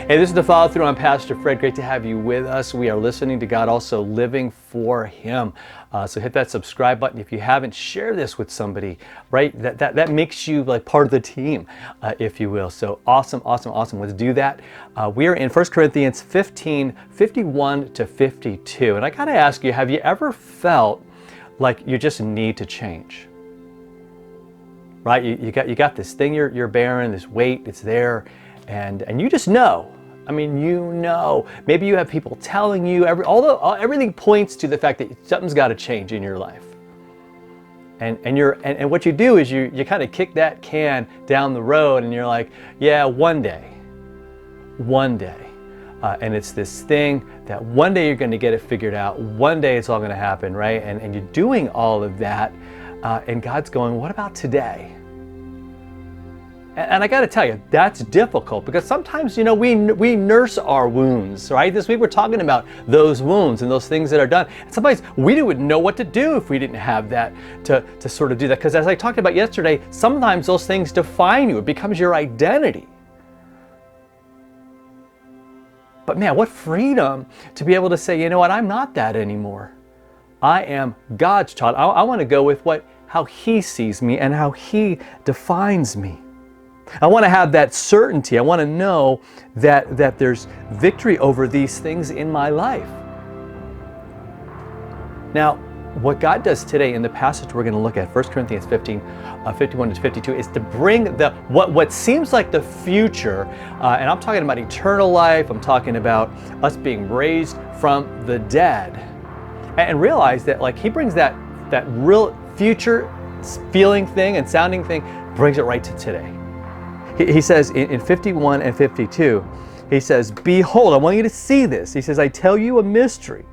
Hey, this is the Follow Through. I'm Pastor Fred. Great to have you with us. We are listening to God, also living for Him. So hit that subscribe button. If you haven't, share this with somebody, right? That makes you like part of the team, if you will. So awesome. Let's do that. We are in 1 Corinthians 15, 51 to 52. And I gotta ask you, have you ever felt like you just need to change? Right? You got this thing you're bearing, this weight, it's there, and you just know. I mean, you know. Maybe you have people telling you, everything points to the fact that something's got to change in your life. And what you do is you kind of kick that can down the road, and you're like, yeah, one day. And it's this thing that one day you're going to get it figured out. One day it's all going to happen, right? And you're doing all of that, and God's going, what about today? And I got to tell you, that's difficult because sometimes, we nurse our wounds, right? This week we're talking about those wounds and those things that are done. And sometimes we wouldn't know what to do if we didn't have that to sort of do that. Because as I talked about yesterday, sometimes those things define you. It becomes your identity. But man, what freedom to be able to say, you know what, I'm not that anymore. I am God's child. I want to go with how He sees me and how He defines me. I want to have that certainty. I want to know that there's victory over these things in my life. Now, what God does today in the passage we're going to look at, 1 Corinthians 15, 51 to 52, is to bring what seems like the future, and I'm talking about eternal life, I'm talking about us being raised from the dead, and realize that He brings that real future feeling thing and sounding thing, brings it right to today. He says in 51 and 52, he says, behold, I want you to see this. He says, I tell you a mystery.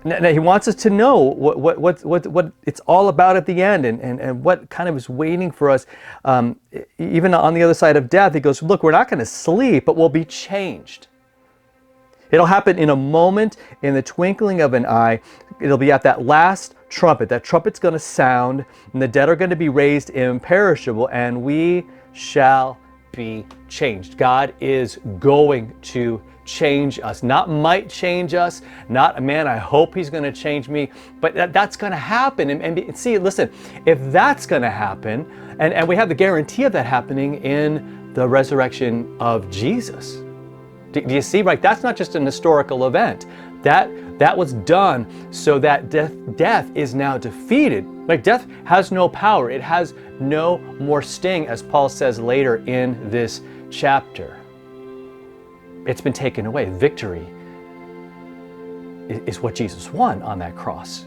Now he wants us to know what it's all about at the end and what kind of is waiting for us. Even on the other side of death, he goes, look, we're not going to sleep, but we'll be changed. It'll happen in a moment, in the twinkling of an eye. It'll be at that last trumpet. That trumpet's going to sound, and the dead are going to be raised imperishable, and we shall be changed. God is going to change us. Not might change us, not, man, I hope He's going to change me, but that's going to happen. And see, listen, if that's going to happen, and we have the guarantee of that happening in the resurrection of Jesus. Do you see, right? That's not just an historical event. That was done so that death is now defeated. Like, death has no power. It has no more sting, as Paul says later in this chapter. It's been taken away. Victory is what Jesus won on that cross.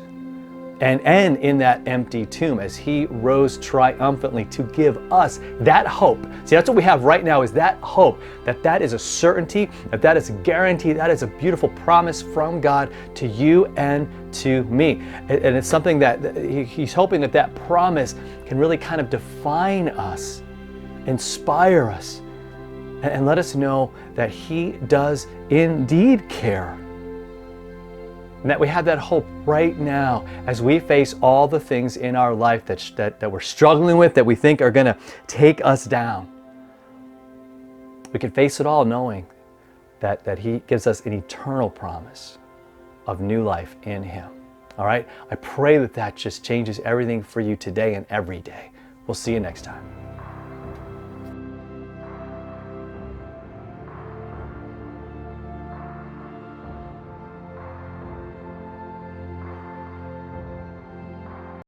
And in that empty tomb as He rose triumphantly to give us that hope. See, that's what we have right now, is that hope, that is a certainty, that is a guarantee, that is a beautiful promise from God to you and to me. And it's something that He's hoping that promise can really kind of define us, inspire us, and let us know that He does indeed care. And that we have that hope right now as we face all the things in our life that we're struggling with, that we think are going to take us down. We can face it all knowing that He gives us an eternal promise of new life in Him. All right? I pray that just changes everything for you today and every day. We'll see you next time.